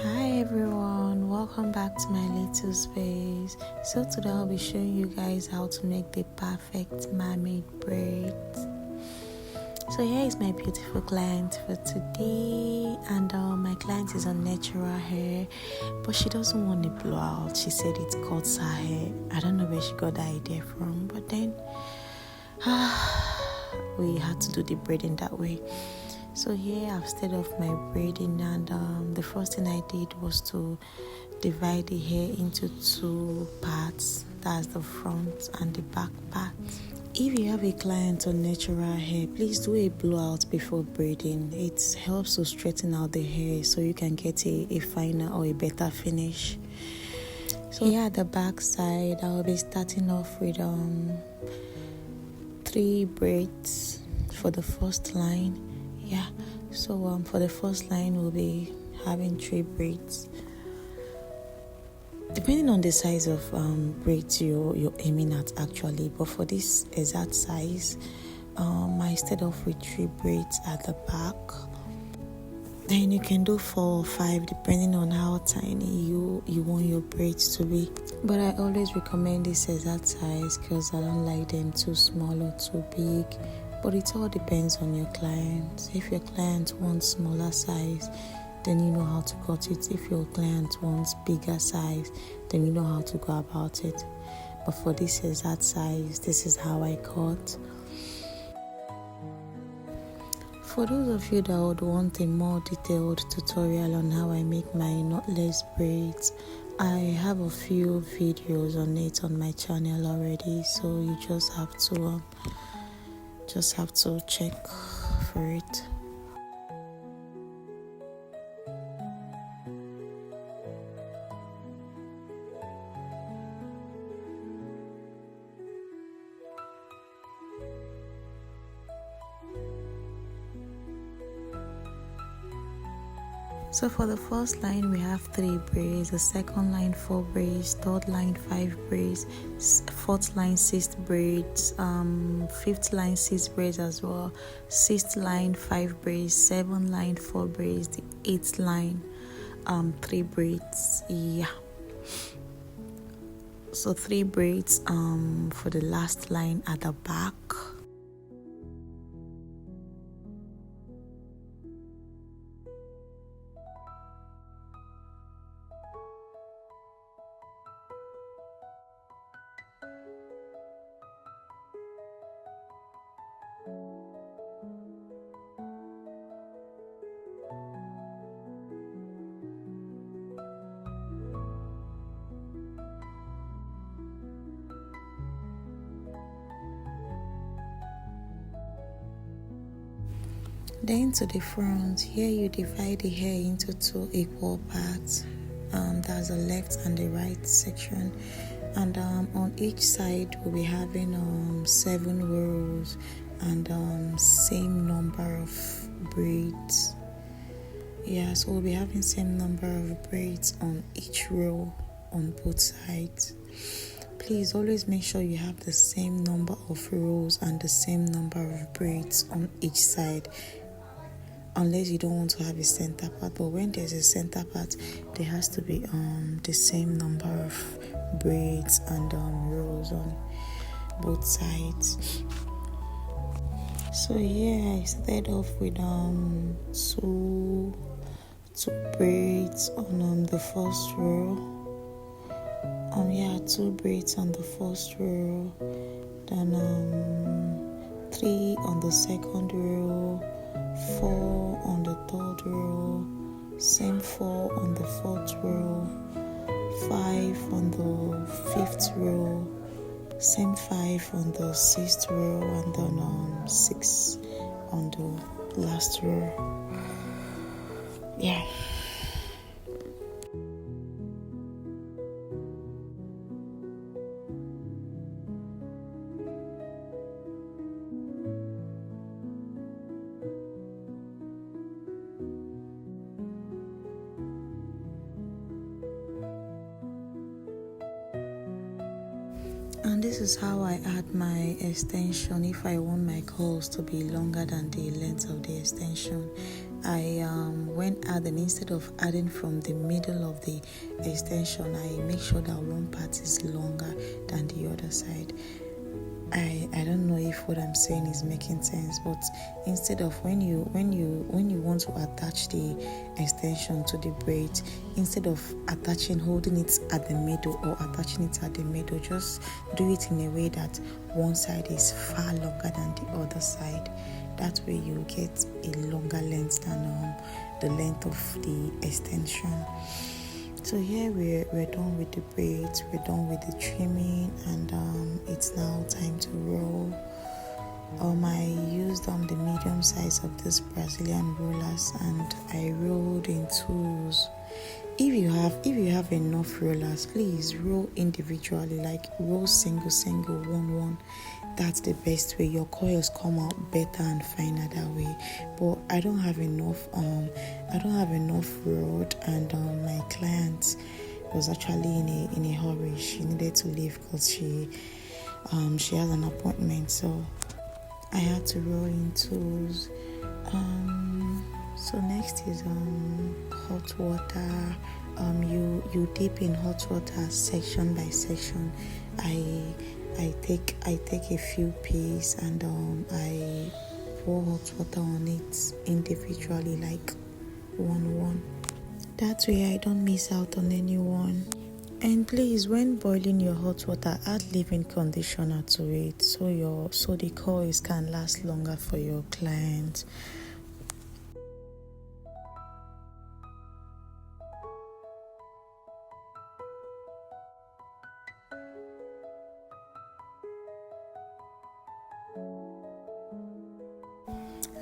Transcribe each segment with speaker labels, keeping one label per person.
Speaker 1: Hi everyone, welcome back to my little space. So today I'll be showing you guys how to make the perfect mermaid braids. So here is my beautiful client for today, and my client is on natural hair, but she doesn't want a blowout. She said it cuts her hair. I don't know where she got the idea from, but then we had to do the braiding that way. So here I've started off my braiding, and the first thing I did was to divide the hair into two parts. That's the front and the back part. If you have a client on natural hair, please do a blowout before braiding. It helps to straighten out the hair so you can get a finer or a better finish. So here at the back side, I'll be starting off with 3 braids for the first line. So for the first line, we'll be having 3 braids. Depending on the size of braids you're aiming at actually, but for this exact size, I start off with 3 braids at the back. Then you can do 4 or 5 depending on how tiny you want your braids to be. But I always recommend this exact size because I don't like them too small or too big. But it all depends on your client. If your client wants smaller size, then you know how to cut it. If your client wants bigger size, then you know how to go about it. But for this exact size, this is how I cut. For those of you that would want a more detailed tutorial on how I make my knotless braids, I have a few videos on it on my channel already, so you just have to check for it. So for the first line, we have 3 braids, the second line 4 braids, third line 5 braids, fourth line 6 braids, fifth line 6 braids as well, sixth line 5 braids, seventh line 4 braids, the eighth line 3 braids. So 3 braids for the last line at the back. Then to the front, here you divide the hair into 2 equal parts. That's the left and the right section. And on each side, we'll be having 7 rows and same number of braids. So we'll be having same number of braids on each row on both sides. Please always make sure you have the same number of rows and the same number of braids on each side, unless you don't want to have a center part. But when there's a center part, there has to be the same number of braids and rows on both sides. So I started off with 2 braids on the first row. 2 braids on the first row, then 3 on the second row, 4 on the third row, same 4 on the fourth row, 5 on the fifth row, same 5 on the sixth row, and then 6 on the last row. And this is how I add my extension if I want my curls to be longer than the length of the extension. I went adding, instead of adding from the middle of the extension, I make sure that one part is longer than the other side. I don't know if what I'm saying is making sense, but instead of when you want to attach the extension to the braid, instead of holding it at the middle or attaching it at the middle, just do it in a way that one side is far longer than the other side. That way you get a longer length than the length of the extension. So here we're done with the braids, we're done with the trimming, and it's now time to roll. I used the medium size of this Brazilian rollers, and I rolled in twos. If you have enough rollers, please roll individually, like roll single, one. That's the best way. Your coils come out better and finer that way. But I don't have enough rolled, and my client was actually in a hurry. She needed to leave because she has an appointment, so I had to roll in twos. So next is hot water. You dip in hot water section by section. I take a few pieces, and I pour hot water on it individually, like one. That way I don't miss out on anyone. And please, when boiling your hot water, add leave-in conditioner to it so the coils can last longer for your client.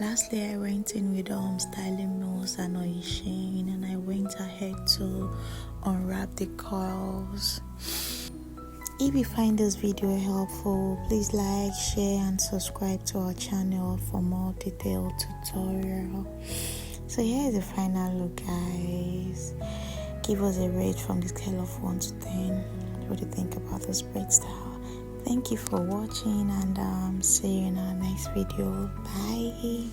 Speaker 1: Lastly, I went in with styling nose and oishing, and I went ahead to unwrap the coils. If you find this video helpful, please like, share, and subscribe to our channel for more detailed tutorial. So here is the final look, guys. Give us a rate from the scale of 1 to 10. What do you think about this braid style? Thank you for watching, and see you in our next video. Bye.